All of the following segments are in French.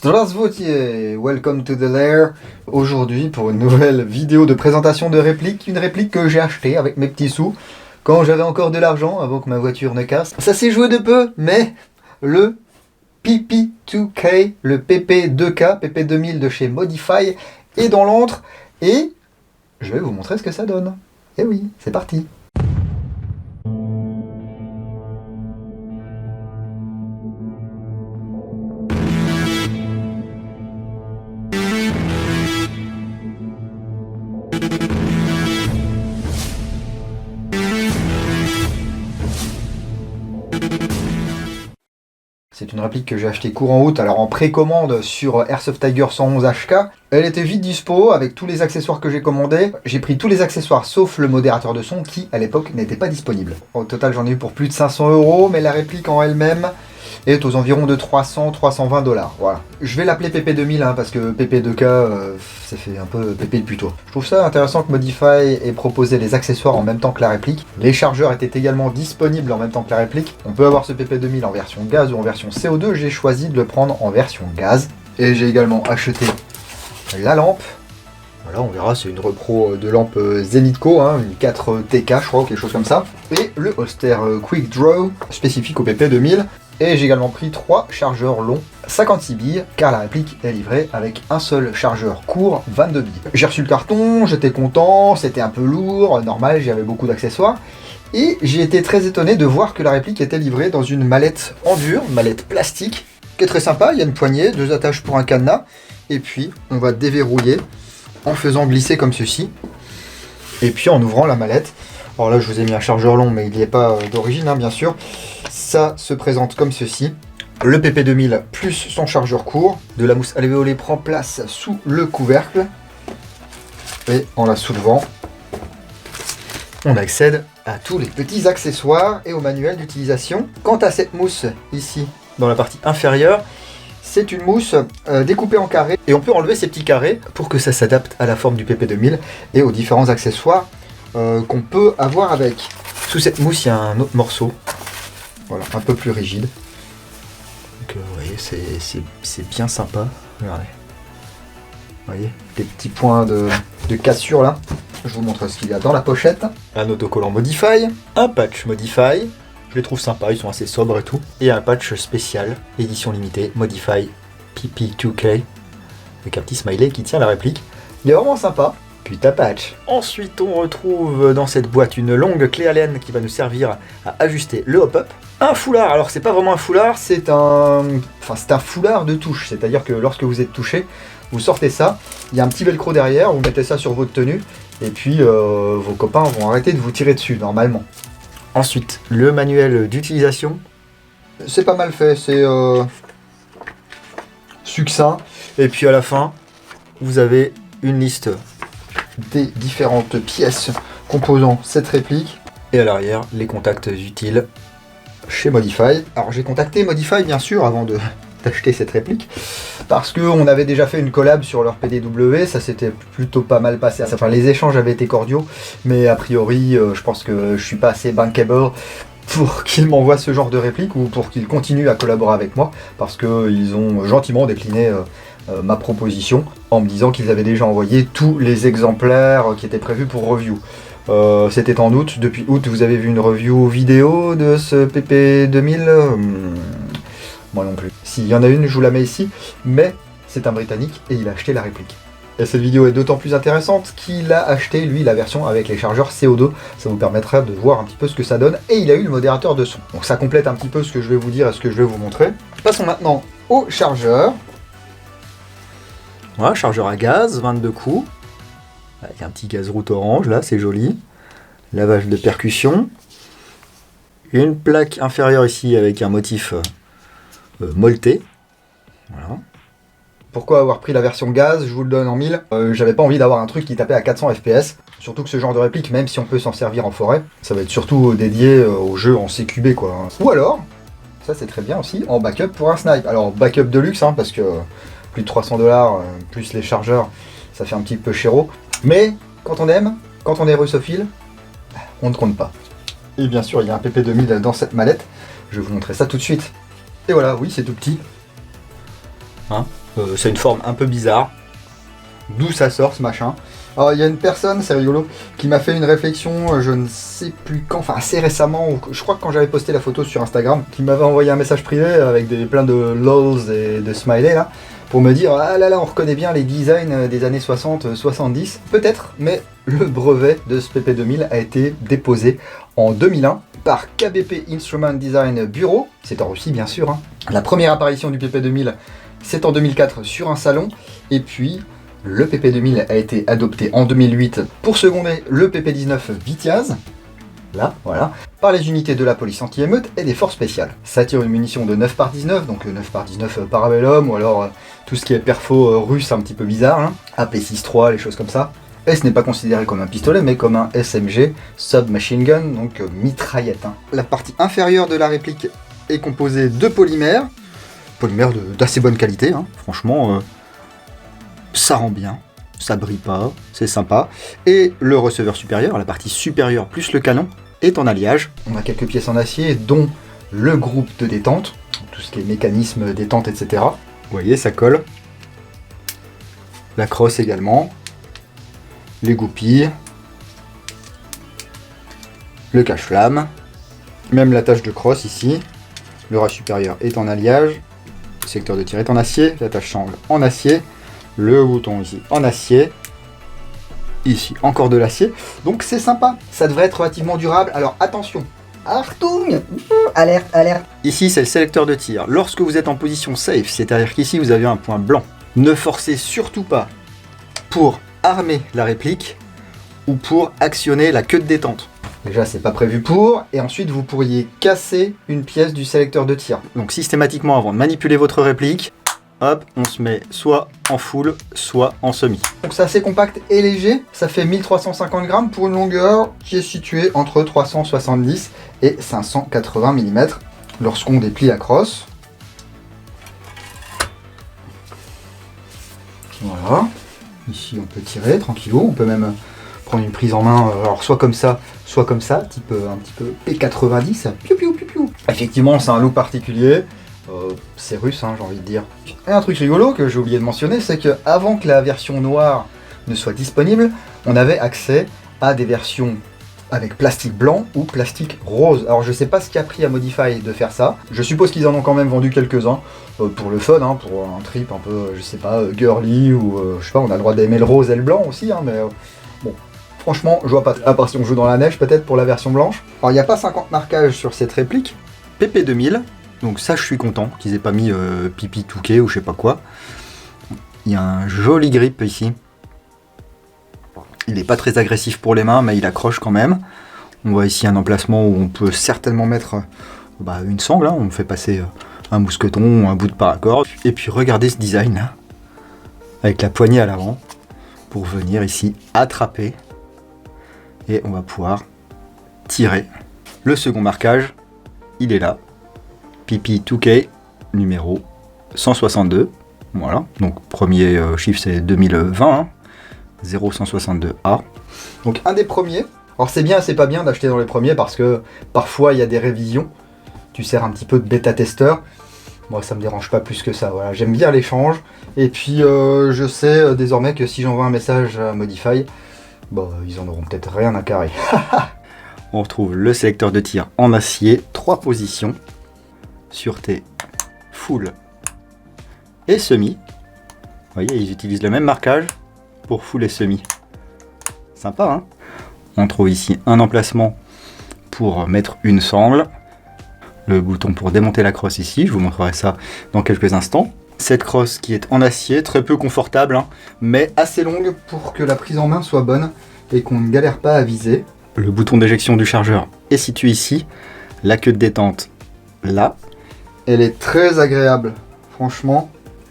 Здравствуйте, welcome to the lair. Aujourd'hui pour une nouvelle vidéo de présentation de réplique, une réplique que j'ai achetée avec mes petits sous quand j'avais encore de l'argent avant que ma voiture ne casse. Ça s'est joué de peu, mais le PP2K, le PP2K, PP2000 de chez Modify est dans l'antre et je vais vous montrer ce que ça donne. Et oui, c'est parti. C'est une réplique que j'ai achetée courant août, alors en précommande sur Airsoft Tiger 111 HK. Elle était vite dispo avec tous les accessoires que j'ai commandés. J'ai pris tous les accessoires sauf le modérateur de son qui, à l'époque, n'était pas disponible. Au total, j'en ai eu pour plus de 500 €, mais la réplique en elle-même est aux environs de 300-320 $. Voilà. Je vais l'appeler PP2000 parce que PP2K, ça fait un peu PP depuis tôt. Je trouve ça intéressant que Modify ait proposé les accessoires en même temps que la réplique. Les chargeurs étaient également disponibles en même temps que la réplique. On peut avoir ce PP2000 en version gaz ou en version CO2. J'ai choisi de le prendre en version gaz. Et j'ai également acheté la lampe. Voilà, on verra, c'est une repro de lampe Zenitco, une 4TK je crois, ou quelque chose comme ça. Et le holster Quick Draw spécifique au PP2000. Et j'ai également pris 3 chargeurs longs, 56 billes, car la réplique est livrée avec un seul chargeur court, 22 billes. J'ai reçu le carton, j'étais content, c'était un peu lourd, normal, j'avais beaucoup d'accessoires. Et j'ai été très étonné de voir que la réplique était livrée dans une mallette en dur, une mallette plastique, qui est très sympa. Il y a une poignée, 2 attaches pour un cadenas, et puis on va déverrouiller en faisant glisser comme ceci, et puis en ouvrant la mallette. Alors là je vous ai mis un chargeur long, mais il n'y est pas d'origine bien sûr. Ça se présente comme ceci. Le PP2000 plus son chargeur court. De la mousse alvéolée prend place sous le couvercle. Et en la soulevant, on accède à tous les petits accessoires et au manuel d'utilisation. Quant à cette mousse ici, dans la partie inférieure, c'est une mousse découpée en carrés. Et on peut enlever ces petits carrés pour que ça s'adapte à la forme du PP2000 et aux différents accessoires qu'on peut avoir avec. Sous cette mousse, il y a un autre morceau. Voilà, un peu plus rigide. Donc vous voyez, c'est bien sympa. Regardez. Vous voyez, des petits points de cassure là. Je vous montre ce qu'il y a dans la pochette. Un autocollant Modify, un patch Modify. Je les trouve sympas, ils sont assez sobres et tout. Et un patch spécial, édition limitée, Modify PP2K. Avec un petit smiley qui tient la réplique. Il est vraiment sympa. Putain patch. Ensuite, on retrouve dans cette boîte une longue clé Allen qui va nous servir à ajuster le hop-up. Un foulard, alors c'est pas vraiment un foulard, c'est un foulard de touche. C'est-à-dire que lorsque vous êtes touché, vous sortez ça, il y a un petit velcro derrière, vous mettez ça sur votre tenue, et puis vos copains vont arrêter de vous tirer dessus, normalement. Ensuite, le manuel d'utilisation. C'est pas mal fait, c'est succinct. Et puis à la fin, vous avez une liste des différentes pièces composant cette réplique. Et à l'arrière, les contacts utiles chez Modify. Alors j'ai contacté Modify bien sûr avant d'acheter cette réplique parce qu'on avait déjà fait une collab sur leur PDW, ça s'était plutôt pas mal passé. Enfin, les échanges avaient été cordiaux, mais a priori je pense que je suis pas assez bankable pour qu'ils m'envoient ce genre de réplique ou pour qu'ils continuent à collaborer avec moi parce qu'ils ont gentiment décliné ma proposition en me disant qu'ils avaient déjà envoyé tous les exemplaires qui étaient prévus pour review. C'était en août, depuis août vous avez vu une review vidéo de ce PP2000 moi non plus. S'il y en a une, je vous la mets ici, mais c'est un Britannique et il a acheté la réplique. Et cette vidéo est d'autant plus intéressante qu'il a acheté lui la version avec les chargeurs CO2, ça vous permettra de voir un petit peu ce que ça donne, et il a eu le modérateur de son. Donc ça complète un petit peu ce que je vais vous dire et ce que je vais vous montrer. Passons maintenant au chargeur. Voilà, chargeur à gaz, 22 coups. Avec un petit gaz route orange, là, c'est joli. Lavage de percussion. Une plaque inférieure ici avec un motif molleté. Voilà. Pourquoi avoir pris la version gaz? Je vous le donne en 1000. J'avais pas envie d'avoir un truc qui tapait à 400 FPS. Surtout que ce genre de réplique, même si on peut s'en servir en forêt, ça va être surtout dédié au jeu en CQB, quoi. Ou alors, ça c'est très bien aussi, en backup pour un snipe. Alors, backup de luxe, parce que plus de 300 $, plus les chargeurs, ça fait un petit peu chéro. Mais quand on aime, quand on est russophile, on ne compte pas. Et bien sûr, il y a un PP2000 dans cette mallette. Je vais vous montrer ça tout de suite. Et voilà, oui, c'est tout petit. C'est une forme un peu bizarre. D'où ça sort ce machin. Alors il y a une personne, c'est rigolo, qui m'a fait une réflexion, je ne sais plus quand, enfin assez récemment, ou je crois que quand j'avais posté la photo sur Instagram, qui m'avait envoyé un message privé avec plein de lols et de smileys là, pour me dire ah là là on reconnaît bien les designs des années 60-70. Peut-être, mais le brevet de ce PP2000 a été déposé en 2001 par KBP Instrument Design Bureau, c'est en Russie bien sûr. Hein. La première apparition du PP2000 c'est en 2004 sur un salon, et puis le PP2000 a été adopté en 2008 pour seconder le PP19 Vitiaz, là, voilà, par les unités de la police anti-émeute et des forces spéciales. Ça tire une munition de 9 par 19, donc 9 par 19 Parabellum, ou alors tout ce qui est perfo russe un petit peu bizarre, hein, AP6-3, les choses comme ça. Et ce n'est pas considéré comme un pistolet, mais comme un SMG, Submachine Gun, donc mitraillette. Hein. La partie inférieure de la réplique est composée de polymères d'assez bonne qualité, hein, franchement... ça rend bien, ça brille pas, c'est sympa. Et le receveur supérieur, la partie supérieure plus le canon, est en alliage. On a quelques pièces en acier, dont le groupe de détente, tout ce qui est mécanisme, détente, etc. Vous voyez, ça colle. La crosse également. Les goupilles. Le cache-flamme. Même l'attache de crosse ici. Le ras supérieur est en alliage. Le secteur de tir est en acier. L'attache sangle en acier. Le bouton ici en acier, ici encore de l'acier, donc c'est sympa, ça devrait être relativement durable. Alors attention, Achtung, alerte, alerte. Ici c'est le sélecteur de tir, lorsque vous êtes en position safe, c'est-à-dire qu'ici vous avez un point blanc, ne forcez surtout pas pour armer la réplique ou pour actionner la queue de détente. Déjà c'est pas prévu pour, et ensuite vous pourriez casser une pièce du sélecteur de tir. Donc systématiquement avant de manipuler votre réplique, hop, on se met soit en full, soit en semi. Donc c'est assez compact et léger, ça fait 1350 grammes pour une longueur qui est située entre 370 et 580 mm. Lorsqu'on déplie la crosse, voilà, ici on peut tirer tranquillou, on peut même prendre une prise en main, alors soit comme ça, type un petit peu P90, piou piou piou piou. Effectivement c'est un look particulier. C'est russe, hein, j'ai envie de dire. Et un truc rigolo que j'ai oublié de mentionner, c'est que avant que la version noire ne soit disponible, on avait accès à des versions avec plastique blanc ou plastique rose. Alors je sais pas ce qui a pris à Modify de faire ça. Je suppose qu'ils en ont quand même vendu quelques-uns pour le fun, hein, pour un trip un peu, je sais pas, girly ou je sais pas, on a le droit d'aimer le rose et le blanc aussi, hein, mais bon. Franchement, je vois pas, à part si on joue dans la neige peut-être pour la version blanche. Alors il n'y a pas 50 marquages sur cette réplique. PP2000. Donc ça, je suis content qu'ils aient pas mis pipi touquet ou je sais pas quoi. Il y a un joli grip ici. Il n'est pas très agressif pour les mains, mais il accroche quand même. On voit ici un emplacement où on peut certainement mettre une sangle. Hein. On fait passer un mousqueton ou un bout de paracorde. Et puis regardez ce design là, avec la poignée à l'avant, pour venir ici attraper. Et on va pouvoir tirer. Le second marquage, il est là. PP2K numéro 162, voilà, donc premier chiffre c'est 2020, hein, 0162A. Donc un des premiers, alors c'est bien, c'est pas bien d'acheter dans les premiers parce que parfois il y a des révisions, tu sers un petit peu de bêta-testeur, moi ça me dérange pas plus que ça, voilà, j'aime bien l'échange, et puis je sais désormais que si j'envoie un message à Modify, ils en auront peut-être rien à carrer. On retrouve le sélecteur de tir en acier, 3 positions, sûreté, full et semi. Vous voyez, ils utilisent le même marquage pour full et semi. Sympa, hein? On trouve ici un emplacement pour mettre une sangle. Le bouton pour démonter la crosse ici, je vous montrerai ça dans quelques instants. Cette crosse qui est en acier, très peu confortable, hein, mais assez longue pour que la prise en main soit bonne et qu'on ne galère pas à viser. Le bouton d'éjection du chargeur est situé ici. La queue de détente là. Elle est très agréable, franchement,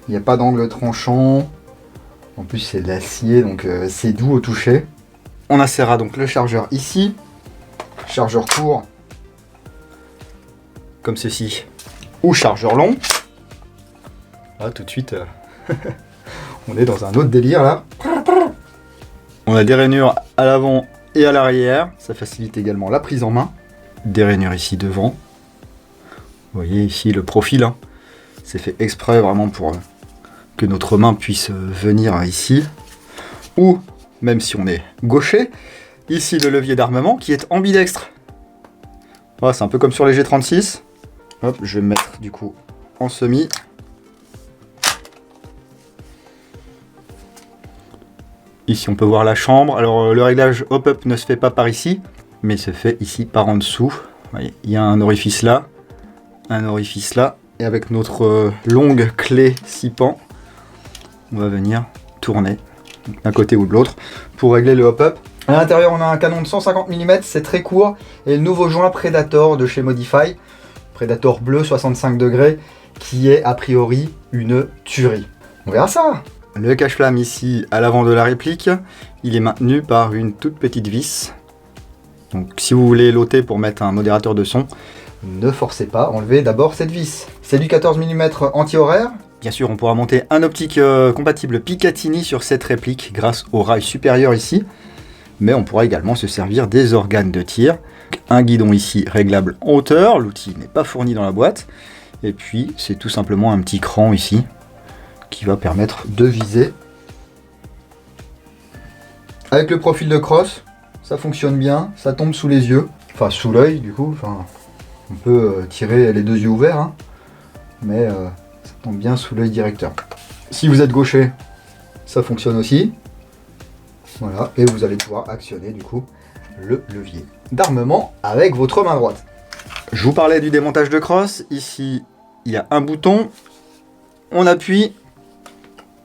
il n'y a pas d'angle tranchant, en plus c'est de l'acier donc c'est doux au toucher. On insérera donc le chargeur ici, chargeur court, comme ceci, ou chargeur long. Là tout de suite, on est dans un autre délire là. On a des rainures à l'avant et à l'arrière, ça facilite également la prise en main. Des rainures ici devant. Vous voyez ici le profil, hein. C'est fait exprès vraiment pour que notre main puisse venir ici. Ou, même si on est gaucher, ici le levier d'armement qui est ambidextre. Voilà, c'est un peu comme sur les G36. Hop, je vais me mettre du coup en semi. Ici on peut voir la chambre. Alors le réglage hop-up ne se fait pas par ici, mais se fait ici par en dessous. Vous voyez, il y a un orifice là, et avec notre longue clé 6 pans, on va venir tourner d'un côté ou de l'autre pour régler le hop-up. À l'intérieur, on a un canon de 150 mm, c'est très court, et le nouveau joint Predator de chez Modify, Predator bleu 65 degrés, qui est a priori une tuerie. On verra ça. Le cache-flamme ici à l'avant de la réplique, il est maintenu par une toute petite vis. Donc si vous voulez l'ôter pour mettre un modérateur de son, ne forcez pas, enlevez d'abord cette vis. C'est du 14 mm anti-horaire. Bien sûr, on pourra monter un optique compatible Picatinny sur cette réplique grâce au rail supérieur ici. Mais on pourra également se servir des organes de tir. Un guidon ici réglable en hauteur, l'outil n'est pas fourni dans la boîte. Et puis c'est tout simplement un petit cran ici qui va permettre de viser. Avec le profil de crosse, ça fonctionne bien, ça tombe sous les yeux, enfin sous l'œil du coup, enfin, on peut tirer les deux yeux ouverts, hein, mais ça tombe bien sous l'œil directeur. Si vous êtes gaucher, ça fonctionne aussi. Voilà, et vous allez pouvoir actionner du coup le levier d'armement avec votre main droite. Je vous parlais du démontage de crosse, ici il y a un bouton, on appuie,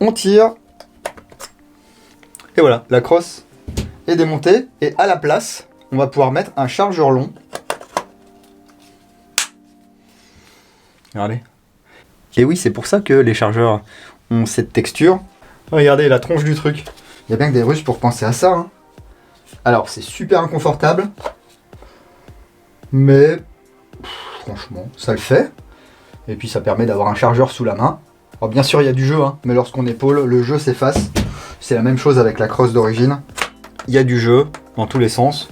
on tire, et voilà, la crosse est démontée, et à la place, on va pouvoir mettre un chargeur long. Regardez. Et oui, c'est pour ça que les chargeurs ont cette texture. Regardez la tronche du truc. Il y a bien que des Russes pour penser à ça, hein. Alors, c'est super inconfortable, mais franchement, ça le fait. Et puis, ça permet d'avoir un chargeur sous la main. Alors, bien sûr, il y a du jeu, hein, mais lorsqu'on épaule, le jeu s'efface. C'est la même chose avec la crosse d'origine. Il y a du jeu dans tous les sens,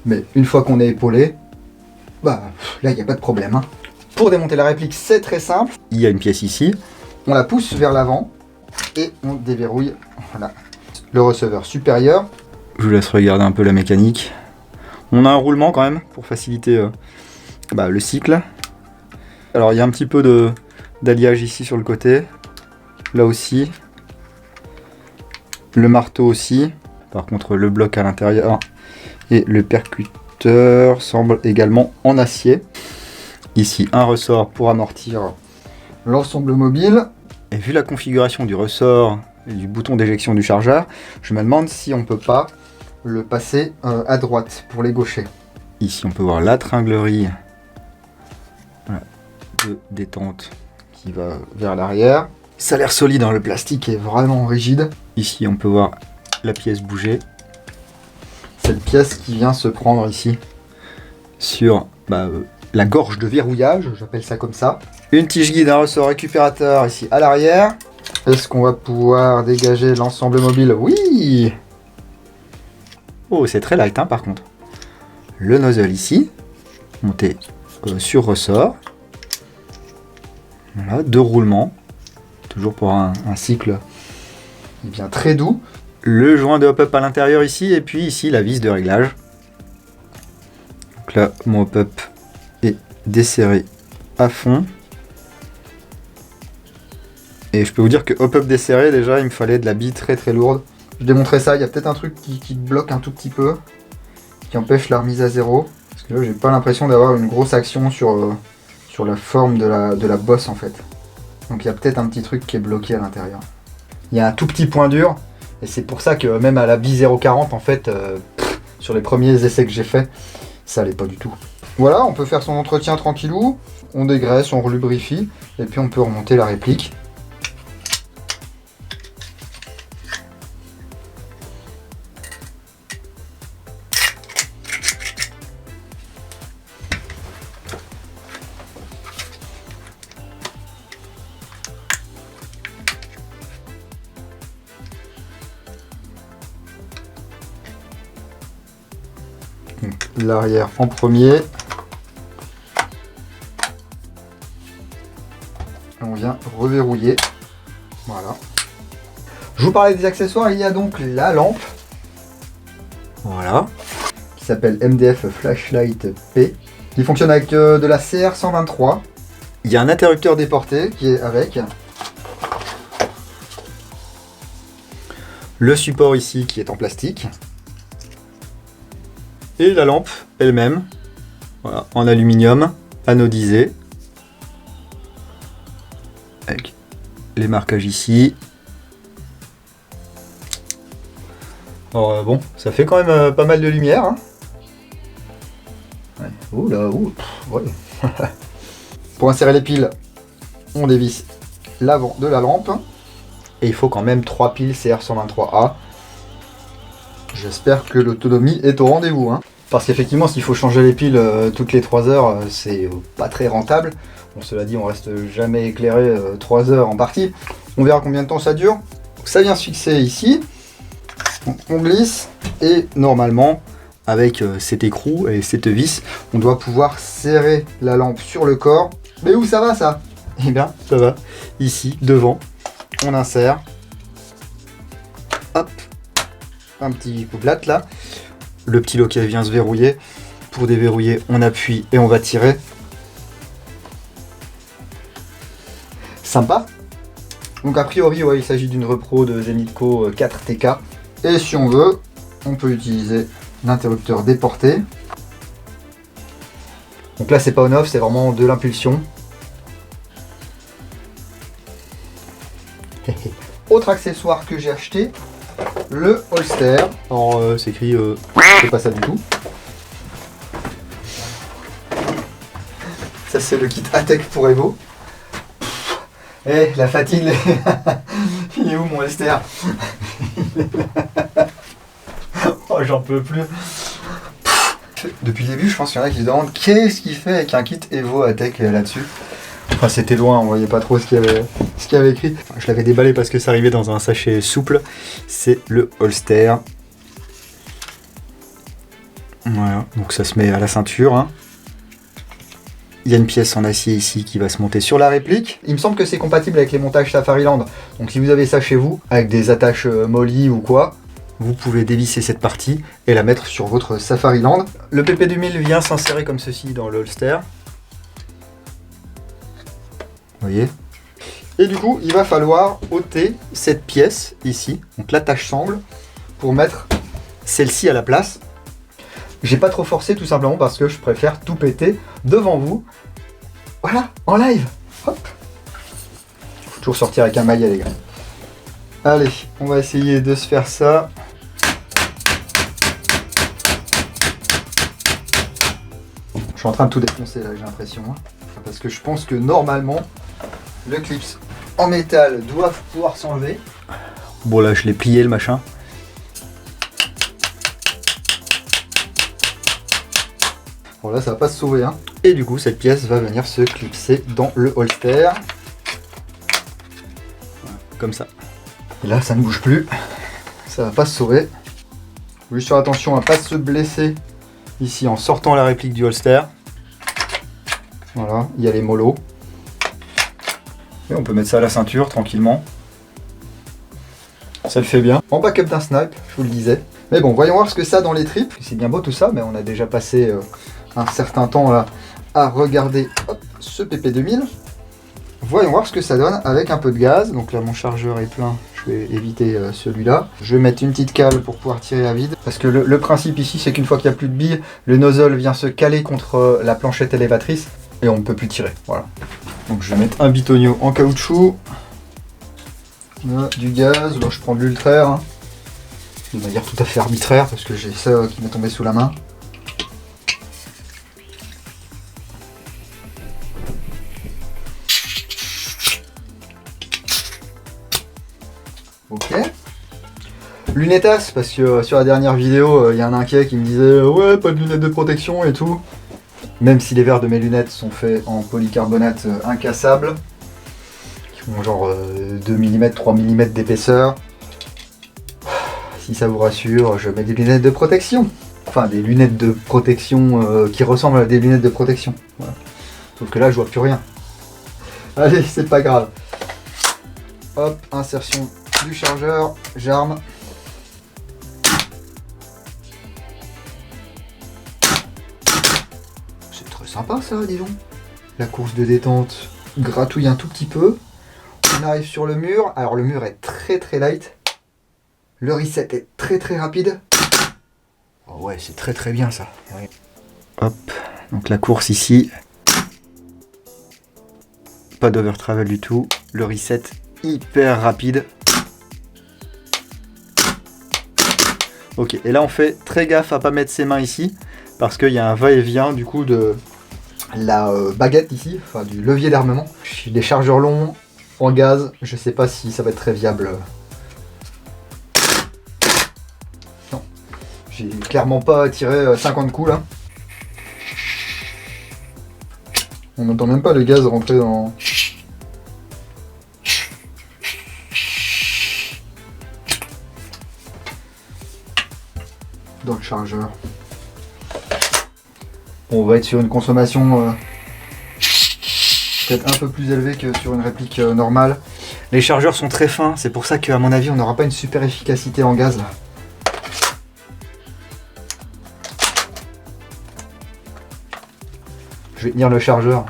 mais une fois qu'on est épaulé, bah là, il n'y a pas de problème, hein. Pour démonter la réplique, c'est très simple. Il y a une pièce ici, on la pousse vers l'avant et on déverrouille, voilà, le receveur supérieur. Je vous laisse regarder un peu la mécanique. On a un roulement quand même pour faciliter le cycle. Alors il y a un petit peu d'alliage ici sur le côté, là aussi, le marteau aussi. Par contre le bloc à l'intérieur et le percuteur semble également en acier. Ici un ressort pour amortir l'ensemble mobile. Et vu la configuration du ressort et du bouton d'éjection du chargeur, je me demande si on peut pas le passer à droite pour les gauchers. Ici on peut voir la tringlerie de détente qui va vers l'arrière. Ça a l'air solide, hein, le plastique est vraiment rigide. Ici on peut voir la pièce bouger. Cette pièce qui vient se prendre ici sur la gorge de verrouillage, j'appelle ça comme ça. Une tige guide, un ressort récupérateur ici à l'arrière. Est-ce qu'on va pouvoir dégager l'ensemble mobile? Oui! Oh, c'est très light, hein, par contre. Le nozzle ici, monté sur ressort. Voilà, 2 roulements. Toujours pour un cycle bien très doux. Le joint de hop-up à l'intérieur ici, et puis ici la vis de réglage. Donc là, mon hop-up est desserré à fond. Et je peux vous dire que hop-up desserré, déjà, il me fallait de la bille très très lourde. Je démontrerai ça, il y a peut-être un truc qui bloque un tout petit peu, qui empêche la remise à zéro. Parce que là, j'ai pas l'impression d'avoir une grosse action sur la forme de la bosse en fait. Donc il y a peut-être un petit truc qui est bloqué à l'intérieur. Il y a un tout petit point dur. Et c'est pour ça que même à la bille 0,40 en fait, sur les premiers essais que j'ai fait, ça allait pas du tout. Voilà, on peut faire son entretien tranquillou, on dégraisse, on relubrifie, et puis on peut remonter la réplique. L'arrière en premier. On vient reverrouiller. Voilà. Je vous parlais des accessoires, il y a donc la lampe. Voilà. Qui s'appelle MDF Flashlight P. Qui fonctionne avec de la CR123. Il y a un interrupteur déporté qui est avec. Le support ici qui est en plastique. Et la lampe elle-même. Voilà, en aluminium, anodisé. Avec les marquages ici. Alors bon, ça fait quand même pas mal de lumière. Hein. Ouais. Ouh là, ouh, ouais. Pour insérer les piles, on dévisse l'avant de la lampe. Et il faut quand même 3 piles CR123A. J'espère que l'autonomie est au rendez-vous. Hein. Parce qu'effectivement, s'il faut changer les piles toutes les 3 heures, c'est pas très rentable. Bon, cela dit, on reste jamais éclairé 3 heures en partie. On verra combien de temps ça dure. Donc, ça vient se fixer ici. Donc, on glisse et normalement, avec cet écrou et cette vis, on doit pouvoir serrer la lampe sur le corps. Mais où ça va ça? Eh bien, ça va ici, devant. On insère. Hop. Un petit couplate là. Le petit loquet vient se verrouiller. Pour déverrouiller, on appuie et on va tirer. Sympa. Donc a priori, ouais, il s'agit d'une repro de Zenitco 4TK. Et si on veut, on peut utiliser l'interrupteur déporté. Donc là, c'est pas on-off, c'est vraiment de l'impulsion. Autre accessoire que j'ai acheté, le holster. Alors c'est écrit, c'est pas ça du tout. Ça c'est le kit Atec pour Evo. Eh, la fatigue, il est où mon holster? Oh, j'en peux plus. Depuis le début, je pense qu'il y en a qui se demandent qu'est-ce qu'il fait avec un kit Evo Atec là-dessus. Enfin, c'était loin, on voyait pas trop ce qu'il y avait écrit. Enfin, je l'avais déballé parce que ça arrivait dans un sachet souple. C'est le holster. Voilà, donc ça se met à la ceinture. Hein. Il y a une pièce en acier ici qui va se monter sur la réplique. Il me semble que c'est compatible avec les montages Safariland. Donc si vous avez ça chez vous, avec des attaches molly ou quoi, vous pouvez dévisser cette partie et la mettre sur votre Safariland. Le PP2000 vient s'insérer comme ceci dans le holster. Vous voyez? Et du coup, il va falloir ôter cette pièce ici, donc l'attache sangle, pour mettre celle-ci à la place. J'ai pas trop forcé tout simplement parce que je préfère tout péter devant vous. Voilà, en live. Hop. Faut toujours sortir avec un maillet, les gars. Allez, on va essayer de se faire ça. Je suis en train de tout défoncer là, j'ai l'impression. Hein. Parce que je pense que normalement, le clips en métal doit pouvoir s'enlever. Bon là, je l'ai plié le machin. Bon là, ça va pas se sauver. Hein. Et du coup, cette pièce va venir se clipser dans le holster. Voilà, comme ça. Et là, ça ne bouge plus. Ça va pas se sauver. Juste faire attention à pas se blesser ici en sortant la réplique du holster. Voilà, il y a les molos. Et on peut mettre ça à la ceinture tranquillement. Ça le fait bien. En backup d'un snipe, je vous le disais. Mais bon, voyons voir ce que ça a dans les tripes. C'est bien beau tout ça, mais on a déjà passé un certain temps là à regarder ce PP2000. Voyons voir ce que ça donne avec un peu de gaz. Donc là, mon chargeur est plein. Je vais éviter celui-là. Je vais mettre une petite cale pour pouvoir tirer à vide. Parce que le principe ici, c'est qu'une fois qu'il n'y a plus de billes, le nozzle vient se caler contre la planchette élévatrice et on ne peut plus tirer. Voilà. Donc je vais mettre un bitonio en caoutchouc. Là, du gaz. Là, je prends de l'ultraire. Hein. De manière tout à fait arbitraire parce que j'ai ça qui m'est tombé sous la main. Ok. Lunettas, parce que sur la dernière vidéo, il y a un inquiet qui me disait ouais, pas de lunettes de protection et tout. Même si les verres de mes lunettes sont faits en polycarbonate incassable, qui font genre 2 mm, 3 mm d'épaisseur. Si ça vous rassure, je mets des lunettes de protection. Enfin, des lunettes de protection qui ressemblent à des lunettes de protection. Voilà. Sauf que là, je vois plus rien. Allez, c'est pas grave. Hop, insertion du chargeur, j'arme. C'est très sympa ça, disons. La course de détente gratouille un tout petit peu. On arrive sur le mur. Alors le mur est très light. Le reset est très rapide. Oh ouais, c'est très bien ça. Hop, donc la course ici. Pas d'overtravel du tout. Le reset hyper rapide. Ok, et là on fait très gaffe à pas mettre ses mains ici. Parce qu'il y a un va-et-vient du coup de la baguette ici. Enfin du levier d'armement. J'ai des chargeurs longs en gaz. Je sais pas si ça va être très viable. Non. J'ai clairement pas tiré 50 coups là. On n'entend même pas le gaz rentrer dans le chargeur. Bon, on va être sur une consommation peut-être un peu plus élevée que sur une réplique normale. Les chargeurs sont très fins, c'est pour ça qu'à mon avis on n'aura pas une super efficacité en gaz là. Je vais tenir le chargeur.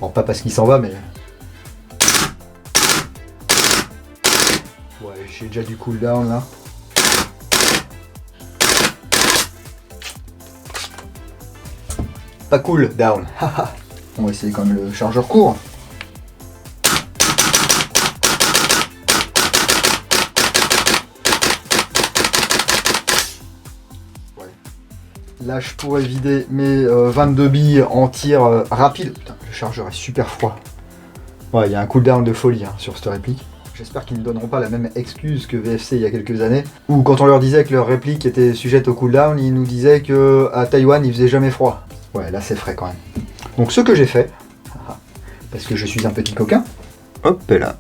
Bon, pas parce qu'il s'en va, mais... Ouais, j'ai déjà du cooldown là. Pas cool down. On va essayer quand même le chargeur court. Là, je pourrais vider mes 22 billes en tir rapide. Putain, le chargeur est super froid. Ouais, il y a un cooldown de folie sur cette réplique. J'espère qu'ils ne donneront pas la même excuse que VFC il y a quelques années, où quand on leur disait que leur réplique était sujette au cooldown, ils nous disaient qu'à Taïwan, il faisait jamais froid. Ouais, là, c'est frais quand même. Donc, ce que j'ai fait, parce que je suis un petit coquin, hop là.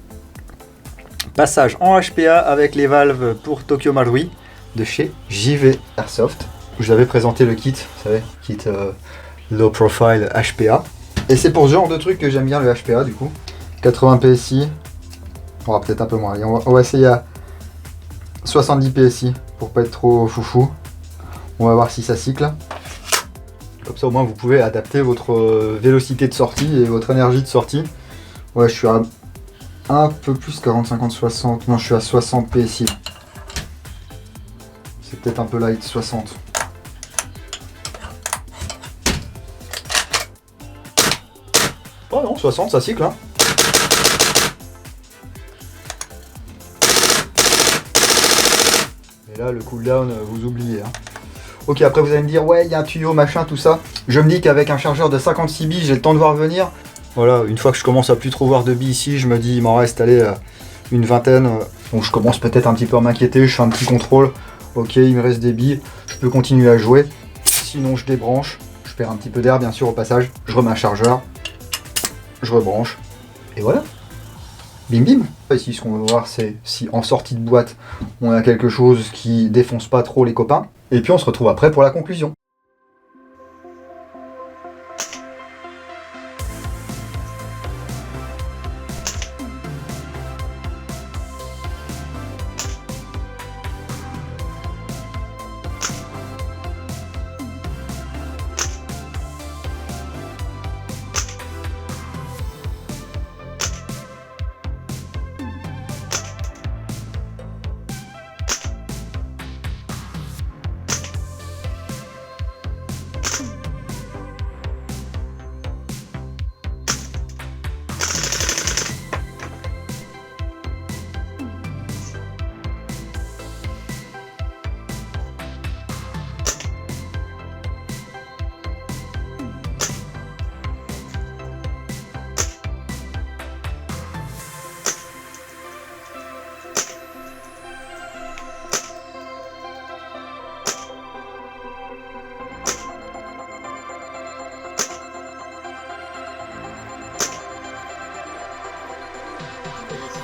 Passage en HPA avec les valves pour Tokyo Marui de chez JV Airsoft. Je vous avais présenté le kit, vous savez, kit low profile HPA. Et c'est pour ce genre de truc que j'aime bien le HPA du coup. 80 PSI, on va peut-être un peu moins. Allez, on va essayer à 70 PSI pour pas être trop foufou. On va voir si ça cycle. Comme ça au moins vous pouvez adapter votre vélocité de sortie et votre énergie de sortie. Ouais, je suis à un peu plus 40, 50, 60. Non, je suis à 60 PSI. C'est peut-être un peu light, 60. Oh non, 60, ça cycle, hein. Et là, le cooldown, vous oubliez. Hein. Ok, après vous allez me dire, ouais, il y a un tuyau, machin, tout ça. Je me dis qu'avec un chargeur de 56 billes, j'ai le temps de voir venir. Voilà, une fois que je commence à plus trop voir de billes ici, je me dis, il m'en reste, allez, une vingtaine. Donc je commence peut-être un petit peu à m'inquiéter, je fais un petit contrôle. Ok, il me reste des billes, je peux continuer à jouer. Sinon, je débranche. Je perds un petit peu d'air, bien sûr, au passage. Je remets un chargeur. Je rebranche. Et voilà. Bim bim. Ici, ce qu'on va voir, c'est si en sortie de boîte, on a quelque chose qui défonce pas trop les copains. Et puis on se retrouve après pour la conclusion.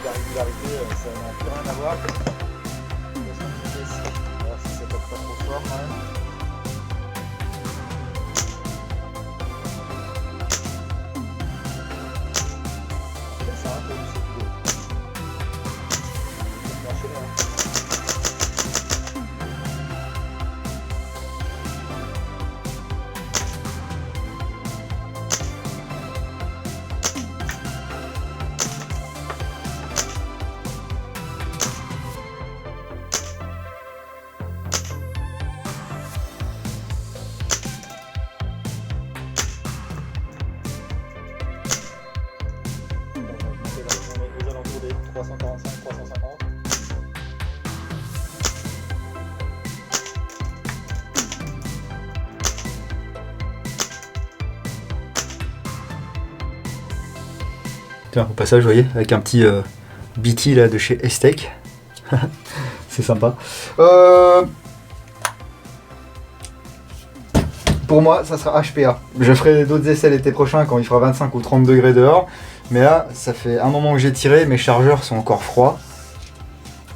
Ça n'a plus rien à voir. On va s'appliquer ici. On va voir si ça tape pas trop fort quand même. Ça un peu du 350. Tiens, au passage, vous voyez, avec un petit BT là de chez Estec. C'est sympa. Pour moi, ça sera HPA. Je ferai d'autres essais l'été prochain quand il fera 25 ou 30 degrés dehors. Mais là, ça fait un moment que j'ai tiré, mes chargeurs sont encore froids.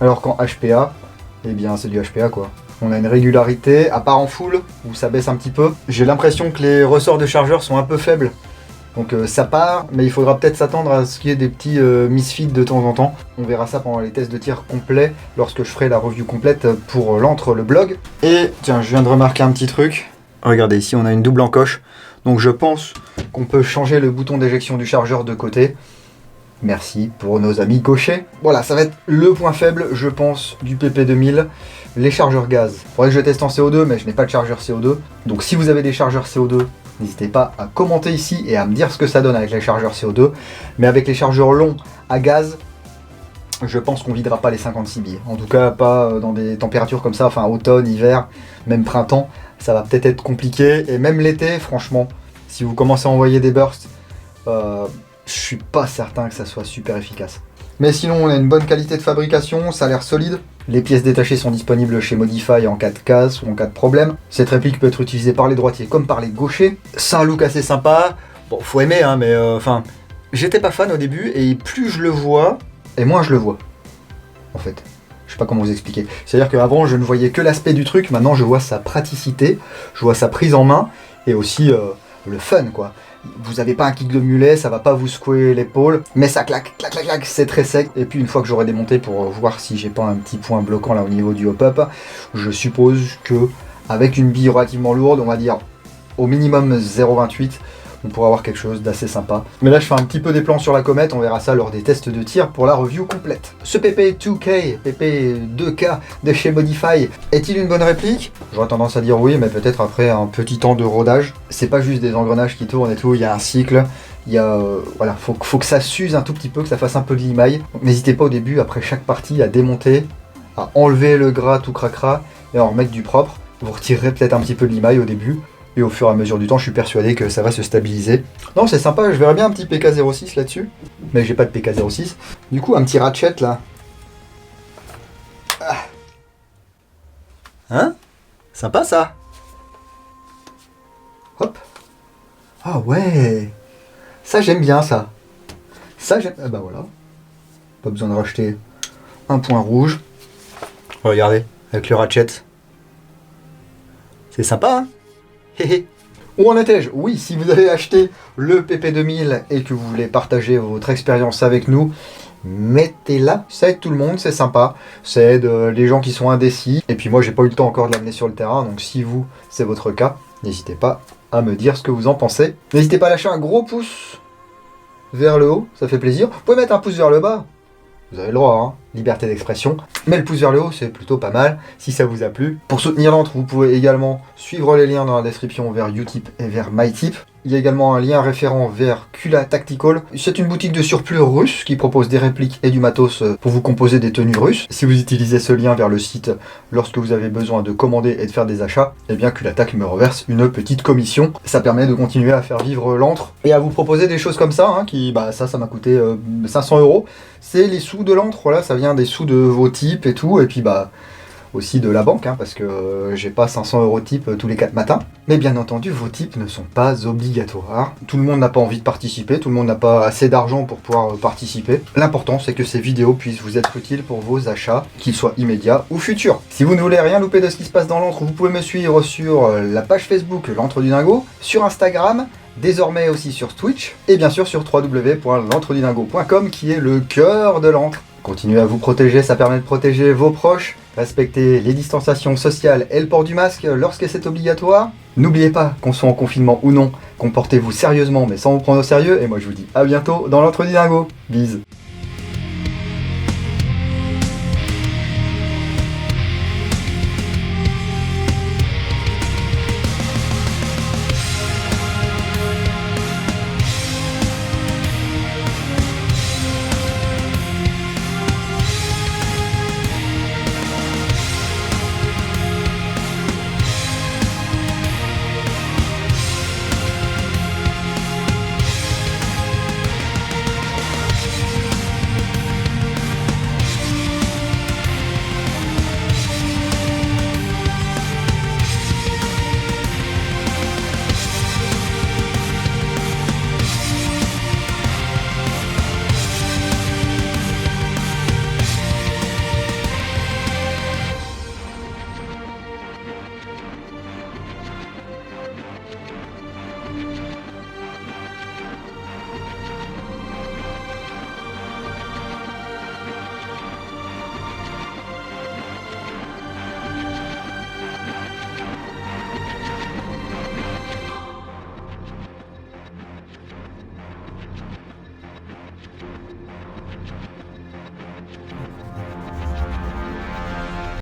Alors qu'en HPA, eh bien c'est du HPA quoi. On a une régularité, à part en full, où ça baisse un petit peu. J'ai l'impression que les ressorts de chargeurs sont un peu faibles. Donc ça part, mais il faudra peut-être s'attendre à ce qu'il y ait des petits misfits de temps en temps. On verra ça pendant les tests de tir complets, lorsque je ferai la review complète pour l'antre, le blog. Et tiens, je viens de remarquer un petit truc. Regardez, ici on a une double encoche. Donc je pense qu'on peut changer le bouton d'éjection du chargeur de côté. Merci pour nos amis cochés. Voilà, ça va être le point faible, je pense, du PP2000. Les chargeurs gaz. Faudrait que je teste en CO2, mais je n'ai pas de chargeur CO2. Donc si vous avez des chargeurs CO2, n'hésitez pas à commenter ici et à me dire ce que ça donne avec les chargeurs CO2. Mais avec les chargeurs longs à gaz, je pense qu'on videra pas les 56 billes. En tout cas, pas dans des températures comme ça, enfin automne, hiver, même printemps. Ça va peut-être être compliqué. Et même l'été, franchement, si vous commencez à envoyer des bursts, je suis pas certain que ça soit super efficace. Mais sinon, on a une bonne qualité de fabrication, ça a l'air solide. Les pièces détachées sont disponibles chez Modify en cas de casse ou en cas de problème. Cette réplique peut être utilisée par les droitiers comme par les gauchers. C'est un look assez sympa. Bon, faut aimer, hein, mais enfin, j'étais pas fan au début et plus je le vois, et moins je le vois. En fait, je sais pas comment vous expliquer. C'est-à-dire qu'avant, je ne voyais que l'aspect du truc. Maintenant, je vois sa praticité, je vois sa prise en main et aussi le fun, quoi. Vous n'avez pas un kick de mulet, ça va pas vous secouer l'épaule, mais ça claque, clac, clac, clac, c'est très sec. Et puis une fois que j'aurai démonté pour voir si j'ai pas un petit point bloquant là au niveau du hop-up, je suppose que avec une bille relativement lourde, on va dire au minimum 0,28, on pourra avoir quelque chose d'assez sympa. Mais là je fais un petit peu des plans sur la comète, on verra ça lors des tests de tir pour la review complète. Ce PP2K, PP2K de chez Modify, est-il une bonne réplique? J'aurais tendance à dire oui, mais peut-être après un petit temps de rodage. C'est pas juste des engrenages qui tournent et tout, il y a un cycle, il y a... voilà, faut que ça s'use un tout petit peu, que ça fasse un peu de limaille. N'hésitez pas au début, après chaque partie, à démonter, à enlever le gras tout cracra et à en remettre du propre. Vous retirerez peut-être un petit peu de limaille au début. Et au fur et à mesure du temps, je suis persuadé que ça va se stabiliser. Non, c'est sympa, je verrais bien un petit PK06 là-dessus. Mais j'ai pas de PK06. Du coup, un petit ratchet là. Ah. Hein? Sympa ça. Hop. Ah ouais. Ça, j'aime bien ça. Ça, j'aime... Ah bah voilà. Pas besoin de racheter un point rouge. Regardez, avec le ratchet. C'est sympa, hein? Où en étais-je? Oui, si vous avez acheté le PP2000 et que vous voulez partager votre expérience avec nous, mettez-la. Ça aide tout le monde, c'est sympa. Ça aide les gens qui sont indécis. Et puis moi, j'ai pas eu le temps encore de l'amener sur le terrain. Donc si vous, c'est votre cas, n'hésitez pas à me dire ce que vous en pensez. N'hésitez pas à lâcher un gros pouce vers le haut, ça fait plaisir. Vous pouvez mettre un pouce vers le bas. Vous avez le droit, hein, liberté d'expression. Mais le pouce vers le haut, c'est plutôt pas mal, si ça vous a plu. Pour soutenir l'antre, vous pouvez également suivre les liens dans la description vers Utip et vers MyTip. Il y a également un lien référent vers Kula Tactical. C'est une boutique de surplus russe qui propose des répliques et du matos pour vous composer des tenues russes. Si vous utilisez ce lien vers le site lorsque vous avez besoin de commander et de faire des achats, eh bien Kula Tac me reverse une petite commission. Ça permet de continuer à faire vivre l'antre et à vous proposer des choses comme ça, hein, qui, bah ça m'a coûté 500 €. C'est les sous de l'antre, voilà, ça vient des sous de vos types et tout, et puis bah aussi de la banque, hein, parce que j'ai pas 500 € type tous les 4 matins. Mais bien entendu, vos types ne sont pas obligatoires. Tout le monde n'a pas envie de participer, tout le monde n'a pas assez d'argent pour pouvoir participer. L'important, c'est que ces vidéos puissent vous être utiles pour vos achats, qu'ils soient immédiats ou futurs. Si vous ne voulez rien louper de ce qui se passe dans l'antre, vous pouvez me suivre sur la page Facebook L'Antre du Dingo, sur Instagram, désormais aussi sur Twitch, et bien sûr sur www.l'entredudingo.com qui est le cœur de l'antre. Continuez à vous protéger, ça permet de protéger vos proches. Respectez les distanciations sociales et le port du masque lorsque c'est obligatoire. N'oubliez pas, qu'on soit en confinement ou non, comportez-vous sérieusement mais sans vous prendre au sérieux. Et moi je vous dis à bientôt dans l'Antre du Dingo. Bise.